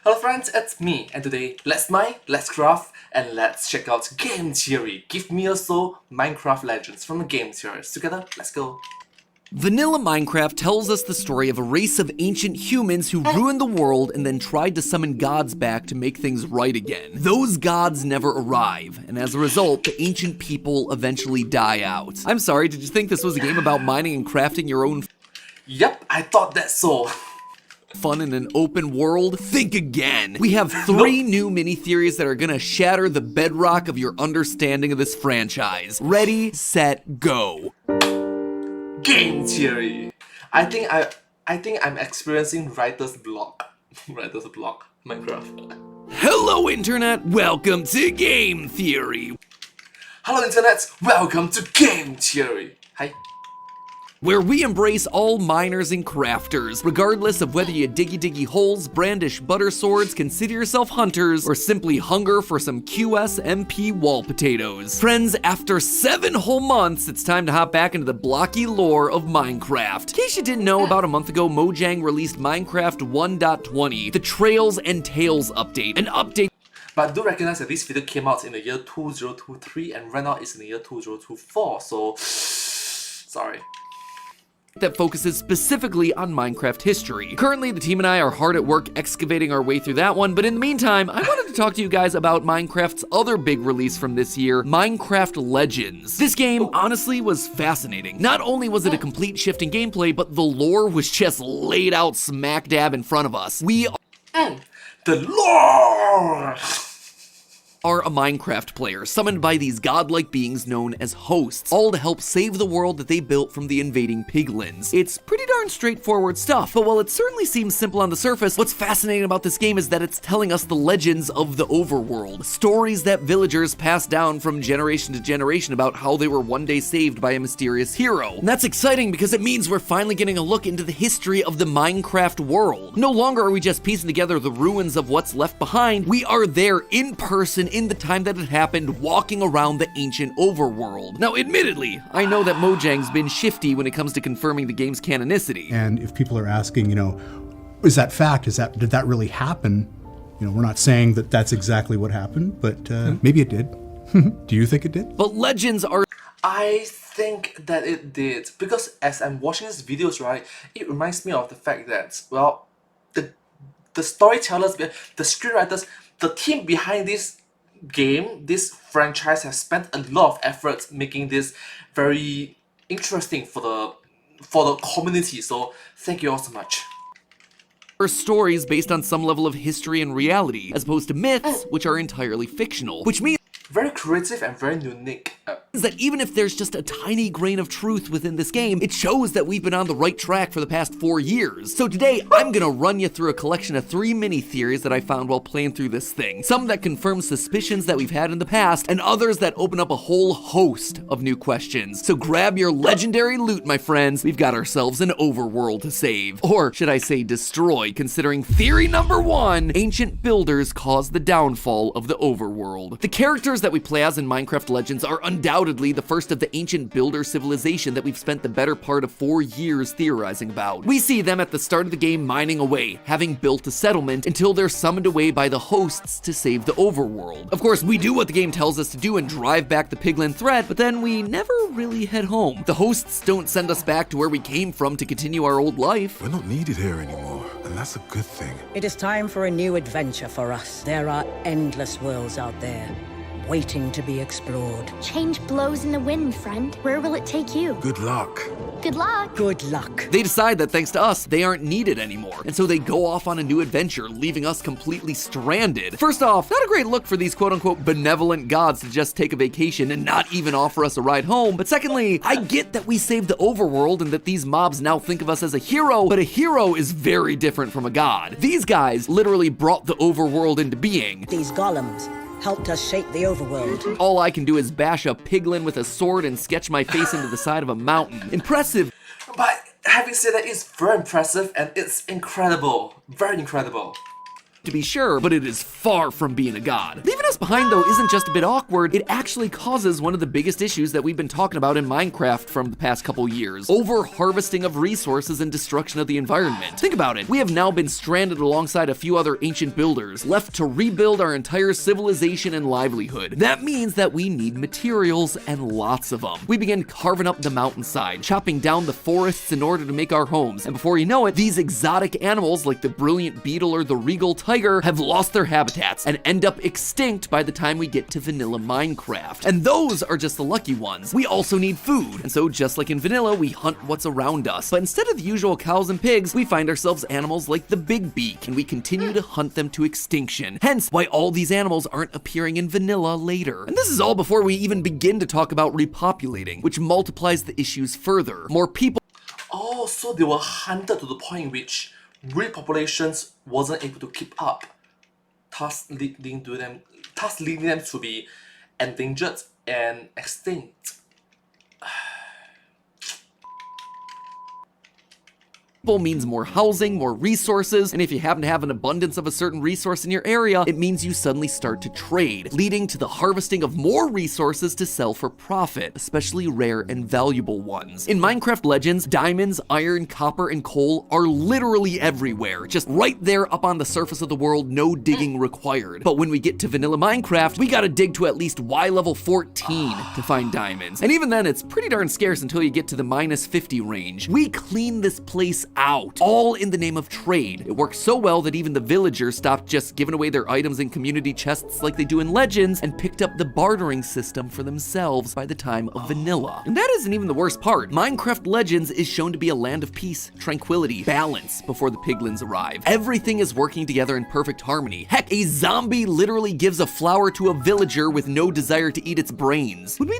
Hello friends, it's me, and today let's mine, let's craft, and let's check out game theory. Give me a soul, Minecraft Legends from the game theories. Together, let's go. Vanilla Minecraft tells us the story of a race of ancient humans who ruined the world and then tried to summon gods back to make things right again. Those gods never arrive, and as a result, the ancient people eventually die out. I'm sorry, did you think this was a game about mining and crafting your own Yep, I thought that so. fun in an open world? Think again. We have three new mini theories that are gonna shatter the bedrock of your understanding of this franchise. Ready, set, go. Game theory. I think I'm experiencing writer's block. Writer's block. Minecraft. Hello internet, welcome to Game Theory, Hello internet, welcome to game theory. Hi. where we embrace all miners and crafters, regardless of whether you diggy holes, brandish butter swords, consider yourself hunters, or simply hunger for some QSMP wall potatoes. Friends, after 7 whole months, it's time to hop back into the blocky lore of Minecraft. In case you didn't know, about a month ago, Mojang released Minecraft 1.20, the Trails and Tales update, an update But do recognize that this video came out in the year 2023 and right now it's in the year 2024, so sorry. that focuses specifically on Minecraft history. Currently, the team and I are hard at work excavating our way through that one, but in the meantime, I wanted to talk to you guys about Minecraft's other big release from this year, Minecraft Legends. This game, honestly, was fascinating. Not only was it a complete shift in gameplay, but the lore was just laid out smack dab in front of us. We The lore! are a Minecraft player, summoned by these godlike beings known as hosts, all to help save the world that they built from the invading piglins. It's pretty darn straightforward stuff, but while it certainly seems simple on the surface, what's fascinating about this game is that it's telling us the legends of the overworld, stories that villagers pass down from generation to generation about how they were one day saved by a mysterious hero. And that's exciting because it means we're finally getting a look into the history of the Minecraft world. No longer are we just piecing together the ruins of what's left behind, we are there in person in the time that it happened, walking around the ancient overworld. Now, admittedly, I know that Mojang's been shifty when it comes to confirming the game's canonicity. And if people are asking, is that fact? Did that really happen? We're not saying that that's exactly what happened, but maybe it did. Do you think it did? But legends are I think that it did, because as I'm watching these videos, right, it reminds me of the fact that, well, the storytellers, the screenwriters, the team behind this game, this franchise has spent a lot of effort making this very interesting for the community, so thank you all so much. stories based on some level of history and reality, as opposed to myths, which are entirely fictional, which means Very creative and very unique. that even if there's just a tiny grain of truth within this game, it shows that we've been on the right track for the past 4 years. So today, I'm gonna run you through a collection of 3 mini theories that I found while playing through this thing. Some that confirm suspicions that we've had in the past, and others that open up a whole host of new questions. So grab your legendary loot, my friends. We've got ourselves an overworld to save. Or should I say destroy, considering theory number 1, ancient builders caused the downfall of the overworld. The characters that we play as in Minecraft Legends are undoubtedly the first of the ancient builder civilization that we've spent the better part of 4 years theorizing about. We see them at the start of the game mining away, having built a settlement until they're summoned away by the hosts to save the overworld. Of course, we do what the game tells us to do and drive back the piglin threat, but then we never really head home. The hosts don't send us back to where we came from to continue our old life. We're not needed here anymore, and that's a good thing. It is time for a new adventure for us. There are endless worlds out there, waiting to be explored. Change blows in the wind, friend. Where will it take you? Good luck. Good luck. Good luck. They decide that thanks to us, they aren't needed anymore, and so they go off on a new adventure, leaving us completely stranded. First off, not a great look for these quote-unquote benevolent gods to just take a vacation and not even offer us a ride home, but secondly, I get that we saved the overworld and that these mobs now think of us as a hero, but a hero is very different from a god. These guys literally brought the overworld into being. These golems helped us shape the overworld. All I can do is bash a piglin with a sword and sketch my face into the side of a mountain. Impressive. But having said that, it's very impressive and it's incredible. Very incredible. To be sure, but it is far from being a god. Leaving premise behind, though, isn't just a bit awkward, it actually causes one of the biggest issues that we've been talking about in Minecraft from the past couple years: over-harvesting of resources and destruction of the environment. Think about it. We have now been stranded alongside a few other ancient builders, left to rebuild our entire civilization and livelihood. That means that we need materials, and lots of them. We begin carving up the mountainside, chopping down the forests in order to make our homes, and before you know it, these exotic animals like the brilliant beetle or the regal tiger have lost their habitats and end up extinct by the time we get to vanilla Minecraft. And those are just the lucky ones. We also need food, and so just like in vanilla, we hunt what's around us. But instead of the usual cows and pigs, we find ourselves animals like the big beak, and we continue to hunt them to extinction. Hence why all these animals aren't appearing in vanilla later. And this is all before we even begin to talk about repopulating, which multiplies the issues further. More people. Oh, so they were hunted to the point in which repopulations wasn't able to keep up, thus leading them to be endangered and extinct. Means more housing, more resources, and if you happen to have an abundance of a certain resource in your area, it means you suddenly start to trade, leading to the harvesting of more resources to sell for profit, especially rare and valuable ones. In Minecraft Legends, diamonds, iron, copper, and coal are literally everywhere, just right there up on the surface of the world, no digging required. But when we get to vanilla Minecraft, we gotta dig to at least Y level 14 to find diamonds. And even then, it's pretty darn scarce until you get to the -50 range. We clean this place out, all in the name of trade. It works so well that even the villagers stopped just giving away their items in community chests like they do in Legends and picked up the bartering system for themselves by the time of vanilla. And that isn't even the worst part. Minecraft Legends is shown to be a land of peace, tranquility, balance before the piglins arrive. Everything is working together in perfect harmony. Heck, a zombie literally gives a flower to a villager with no desire to eat its brains. Would we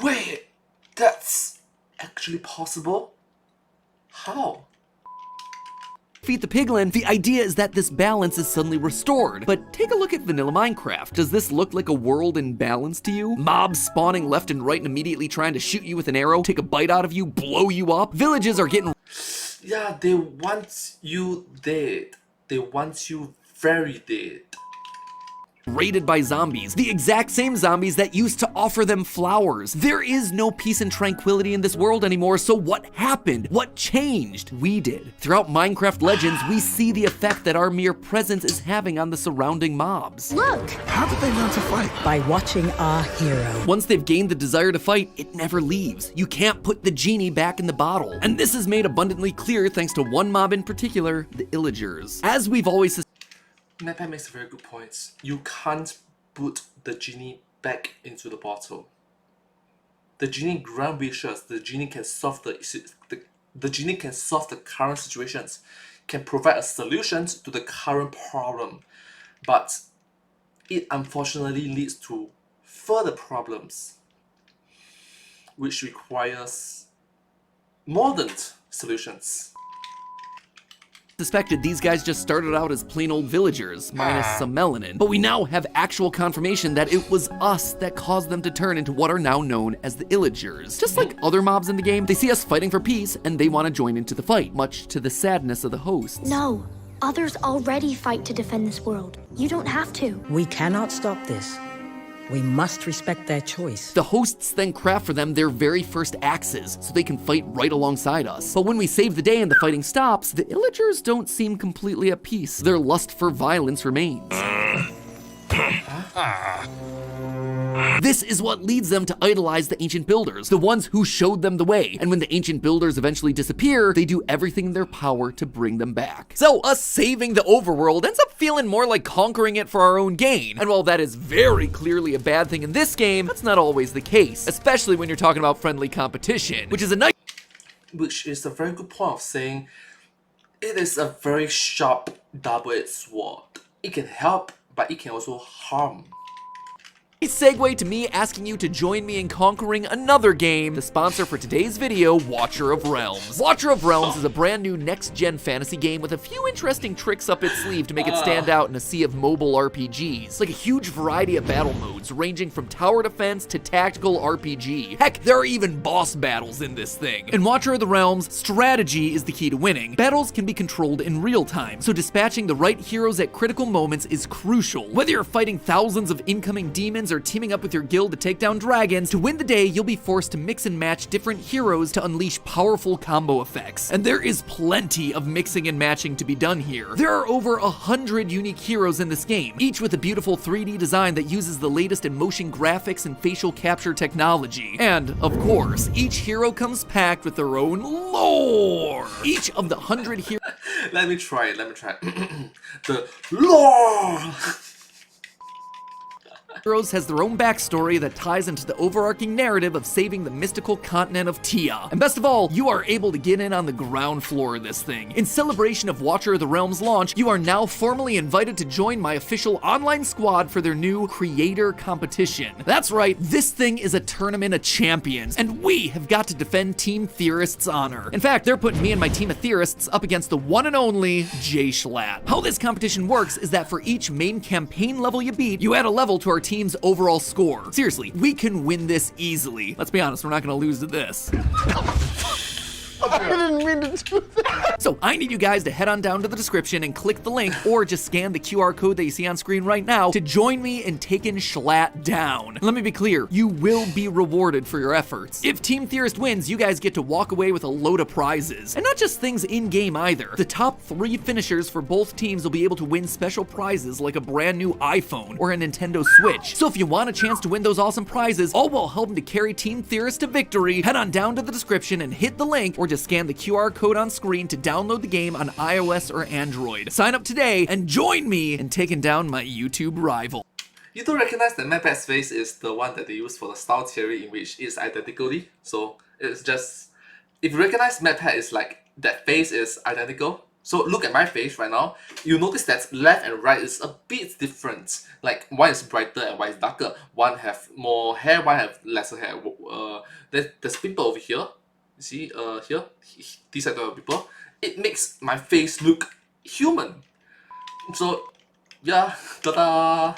Wait, that's actually possible? How? defeat the piglin, the idea is that this balance is suddenly restored. But take a look at vanilla Minecraft. Does this look like a world in balance to you? Mobs spawning left and right and immediately trying to shoot you with an arrow, take a bite out of you, blow you up. Villages are getting... Yeah, they want you dead. They want you very dead. raided by zombies, the exact same zombies that used to offer them flowers. There is no peace and tranquility in this world anymore, so what happened? What changed? We did. Throughout Minecraft Legends, we see the effect that our mere presence is having on the surrounding mobs. Look! How did they learn to fight? By watching our hero. Once they've gained the desire to fight, it never leaves. You can't put the genie back in the bottle. And this is made abundantly clear thanks to one mob in particular, the Illagers. As we've always Nepa makes a very good point. You can't put the genie back into the bottle. The genie grant wishes. The genie can solve the genie can solve the current situations, can provide a solution to the current problem, but it unfortunately leads to further problems, which requires modern solutions. suspected these guys just started out as plain old villagers, minus some melanin. But we now have actual confirmation that it was us that caused them to turn into what are now known as the Illagers. Just like other mobs in the game, they see us fighting for peace and they want to join into the fight, much to the sadness of the hosts. No, others already fight to defend this world. You don't have to. We cannot stop this. We must respect their choice. The hosts then craft for them their very first axes, so they can fight right alongside us. But when we save the day and the fighting stops, the Illagers don't seem completely at peace. Their lust for violence remains. This is what leads them to idolize the ancient builders, the ones who showed them the way. And when the ancient builders eventually disappear, they do everything in their power to bring them back. So us saving the overworld ends up feeling more like conquering it for our own gain. And while that is very clearly a bad thing in this game, that's not always the case, especially when you're talking about friendly competition, which is a very good point of saying it is a very sharp double-edged sword. It can help, but it can also harm. Segue to me asking you to join me in conquering another game, the sponsor for today's video, Watcher of Realms. Watcher of Realms is a brand new next-gen fantasy game with a few interesting tricks up its sleeve to make it stand out in a sea of mobile RPGs. Like a huge variety of battle modes, ranging from tower defense to tactical RPG. Heck, there are even boss battles in this thing. In Watcher of the Realms, strategy is the key to winning. Battles can be controlled in real time, so dispatching the right heroes at critical moments is crucial. Whether you're fighting thousands of incoming demons or teaming up with your guild to take down dragons, to win the day, you'll be forced to mix and match different heroes to unleash powerful combo effects. And there is plenty of mixing and matching to be done here. There are over 100 unique heroes in this game, each with a beautiful 3D design that uses the latest in motion graphics and facial capture technology. And, of course, each hero comes packed with their own lore. Each of the 100 heroes... Let me try it. The lore! Heroes has their own backstory that ties into the overarching narrative of saving the mystical continent of Tia. And best of all, you are able to get in on the ground floor of this thing. In celebration of Watcher of the Realms launch, you are now formally invited to join my official online squad for their new creator competition. That's right, this thing is a tournament of champions, and we have got to defend Team Theorists' honor. In fact, they're putting me and my team of Theorists up against the one and only Jay Schlatt. How this competition works is that for each main campaign level you beat, you add a level to our team's overall score. Seriously, we can win this easily. Let's be honest, we're not gonna lose to this. I didn't mean to do that. So I need you guys to head on down to the description and click the link, or just scan the QR code that you see on screen right now to join me in taking Schlatt down. And let me be clear, you will be rewarded for your efforts. If Team Theorist wins, you guys get to walk away with a load of prizes. And not just things in-game either. The top 3 finishers for both teams will be able to win special prizes like a brand new iPhone or a Nintendo Switch. So if you want a chance to win those awesome prizes, all while helping to carry Team Theorist to victory, head on down to the description and hit the link, or just scan the QR code on screen to download the game on iOS or Android. Sign up today and join me in taking down my YouTube rival. You don't recognize that MadPat's face is the one that they use for the style theory, in which it's identically. So it's just, if you recognize MadPat is like, that face is identical. So look at my face right now. You notice that left and right is a bit different. Like one is brighter and one is darker. One have more hair, one have lesser hair. There's pimple over here. You see, here, these are the people. It makes my face look human. So, yeah, ta-da!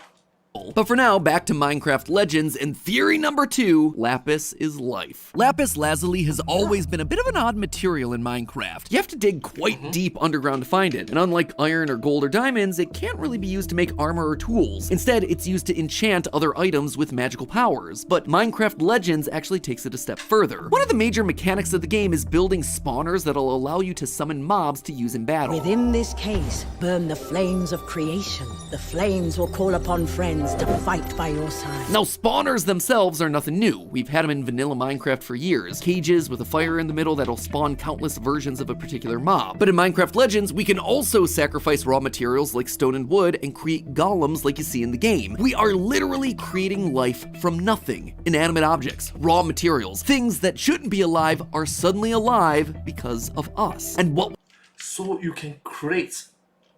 But for now, back to Minecraft Legends and theory number 2, lapis is life. Lapis lazuli has always been a bit of an odd material in Minecraft. You have to dig quite deep underground to find it, and unlike iron or gold or diamonds, it can't really be used to make armor or tools. Instead, it's used to enchant other items with magical powers. But Minecraft Legends actually takes it a step further. One of the major mechanics of the game is building spawners that'll allow you to summon mobs to use in battle. Within this case, burn the flames of creation. The flames will call upon friends to fight by your side. Now, spawners themselves are nothing new. We've had them in vanilla Minecraft for years. Cages with a fire in the middle that'll spawn countless versions of a particular mob. But in Minecraft Legends, we can also sacrifice raw materials like stone and wood and create golems like you see in the game. We are literally creating life from nothing. Inanimate objects, raw materials, things that shouldn't be alive are suddenly alive because of us. And what... So you can create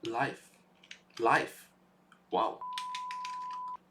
life. Wow.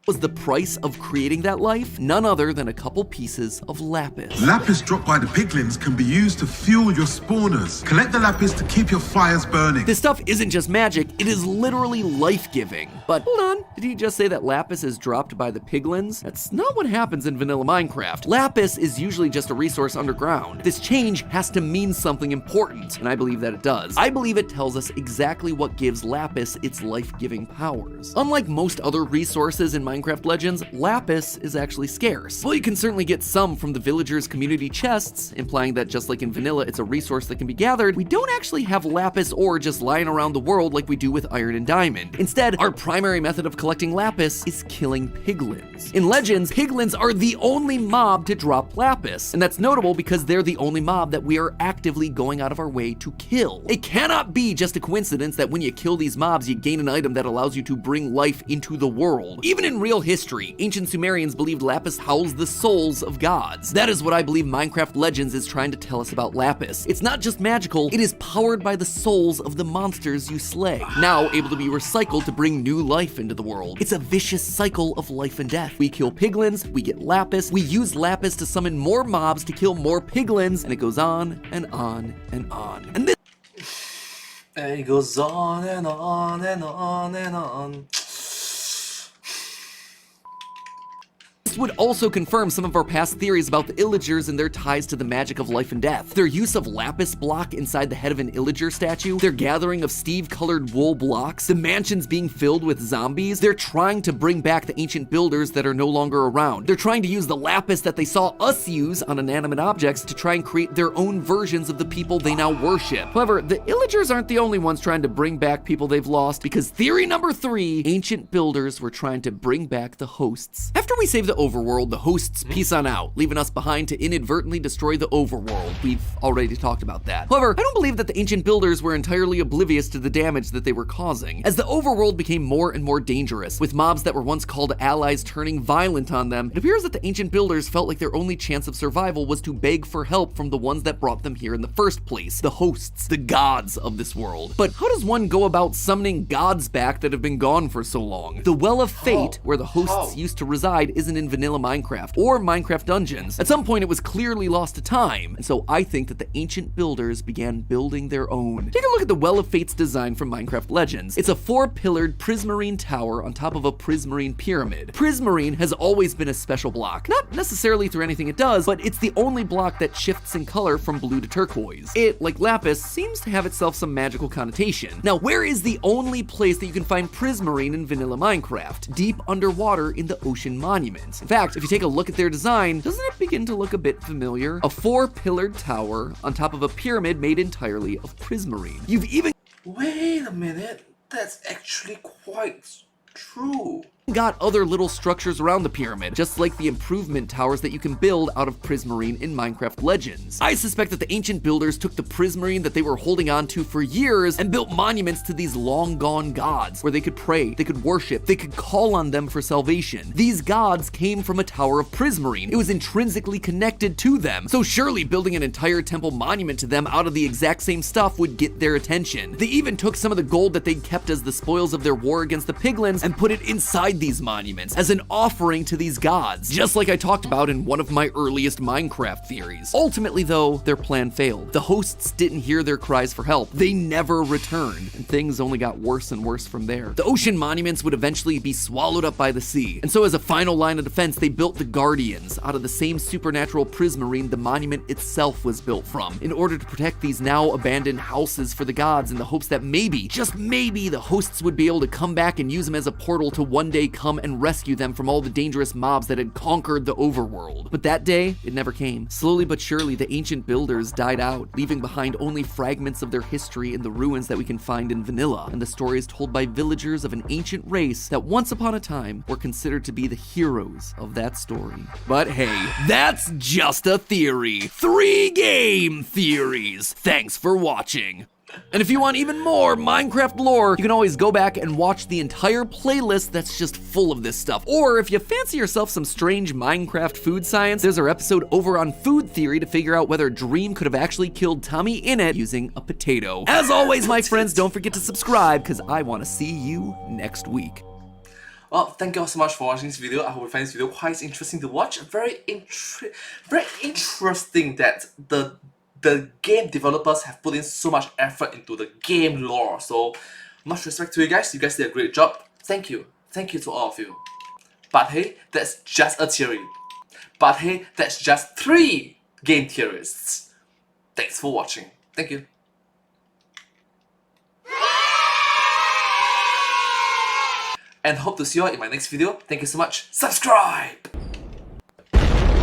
was the price of creating that life? None other than a couple pieces of lapis. Lapis dropped by the piglins can be used to fuel your spawners. Collect the lapis to keep your fires burning. This stuff isn't just magic, it is literally life-giving. But hold on, did he just say that lapis is dropped by the piglins? That's not what happens in vanilla Minecraft. Lapis is usually just a resource underground. This change has to mean something important, and I believe that it does. I believe it tells us exactly what gives lapis its life-giving powers. Unlike most other resources in Minecraft Legends, lapis is actually scarce. While you can certainly get some from the villagers' community chests, implying that just like in vanilla it's a resource that can be gathered, we don't actually have lapis ore just lying around the world like we do with iron and diamond. Instead, our primary method of collecting lapis is killing piglins. In Legends, piglins are the only mob to drop lapis, and that's notable because they're the only mob that we are actively going out of our way to kill. It cannot be just a coincidence that when you kill these mobs, you gain an item that allows you to bring life into the world. Even in real real history, ancient Sumerians believed Lapis housed the souls of gods. That is what I believe Minecraft Legends is trying to tell us about Lapis. It's not just magical, it is powered by the souls of the monsters you slay, now able to be recycled to bring new life into the world. It's a vicious cycle of life and death. We kill piglins, we get Lapis, we use Lapis to summon more mobs to kill more piglins, and it goes on and on and on. And it goes on and on and on and on. this would also confirm some of our past theories about the Illagers and their ties to the magic of life and death. Their use of lapis block inside the head of an Illager statue, their gathering of Steve-colored wool blocks, the mansions being filled with zombies. They're trying to bring back the ancient builders that are no longer around. They're trying to use the lapis that they saw us use on inanimate objects to try and create their own versions of the people they now worship. However, the Illagers aren't the only ones trying to bring back people they've lost, because theory number 3, ancient builders were trying to bring back the hosts. After we save the overworld, the hosts peace on out, leaving us behind to inadvertently destroy the overworld. We've already talked about that. However, I don't believe that the ancient builders were entirely oblivious to the damage that they were causing. As the overworld became more and more dangerous, with mobs that were once called allies turning violent on them, it appears that the ancient builders felt like their only chance of survival was to beg for help from the ones that brought them here in the first place, the hosts, the gods of this world. But how does one go about summoning gods back that have been gone for so long? The Well of Fate, where the hosts used to reside, isn't in vanilla Minecraft or Minecraft Dungeons. At some point, it was clearly lost to time, and so I think that the ancient builders began building their own. Take a look at the Well of Fate's design from Minecraft Legends. It's a 4-pillared prismarine tower on top of a prismarine pyramid. Prismarine has always been a special block, not necessarily through anything it does, but it's the only block that shifts in color from blue to turquoise. It, like lapis, seems to have itself some magical connotation. Now, where is the only place that you can find prismarine in vanilla Minecraft? Deep underwater in the Ocean Monument. In fact, if you take a look at their design, doesn't it begin to look a bit familiar? A 4-pillared tower on top of a pyramid made entirely of prismarine. You've even Wait a minute, that's actually quite true. got other little structures around the pyramid, just like the improvement towers that you can build out of prismarine in Minecraft Legends. I suspect that the ancient builders took the prismarine that they were holding on to for years and built monuments to these long gone gods, where they could pray, they could worship, they could call on them for salvation. These gods came from a tower of prismarine. It was intrinsically connected to them, so surely building an entire temple monument to them out of the exact same stuff would get their attention. They even took some of the gold that they'd kept as the spoils of their war against the piglins and put it inside these monuments as an offering to these gods, just like I talked about in one of my earliest Minecraft theories. Ultimately though, their plan failed. The hosts didn't hear their cries for help. They never returned, and things only got worse and worse from there. The ocean monuments would eventually be swallowed up by the sea, and so as a final line of defense, they built the Guardians out of the same supernatural prismarine the monument itself was built from, in order to protect these now abandoned houses for the gods, in the hopes that maybe, just maybe, the hosts would be able to come back and use them as a portal to one day come and rescue them from all the dangerous mobs that had conquered the overworld. But that day, it never came. Slowly but surely, the ancient builders died out, leaving behind only fragments of their history in the ruins that we can find in vanilla, and the stories told by villagers of an ancient race that once upon a time were considered to be the heroes of that story. But hey, that's just a theory. 3 game theories. Thanks for watching. And if you want even more Minecraft lore, you can always go back and watch the entire playlist that's just full of this stuff. Or if you fancy yourself some strange Minecraft food science, there's our episode over on food theory to figure out whether Dream could have actually killed Tommy Innit using a potato. As always, my friends, don't forget to subscribe, because I want to see you next week. Well, thank you all so much for watching this video. I hope you find this video quite interesting to watch. Very interesting that the game developers have put in so much effort into the game lore. So much respect to you guys. You guys did a great job. Thank you. Thank you to all of you. But hey, that's just a theory. But hey, that's just 3 game theorists. Thanks for watching. Thank you. And hope to see you all in my next video. Thank you so much. Subscribe!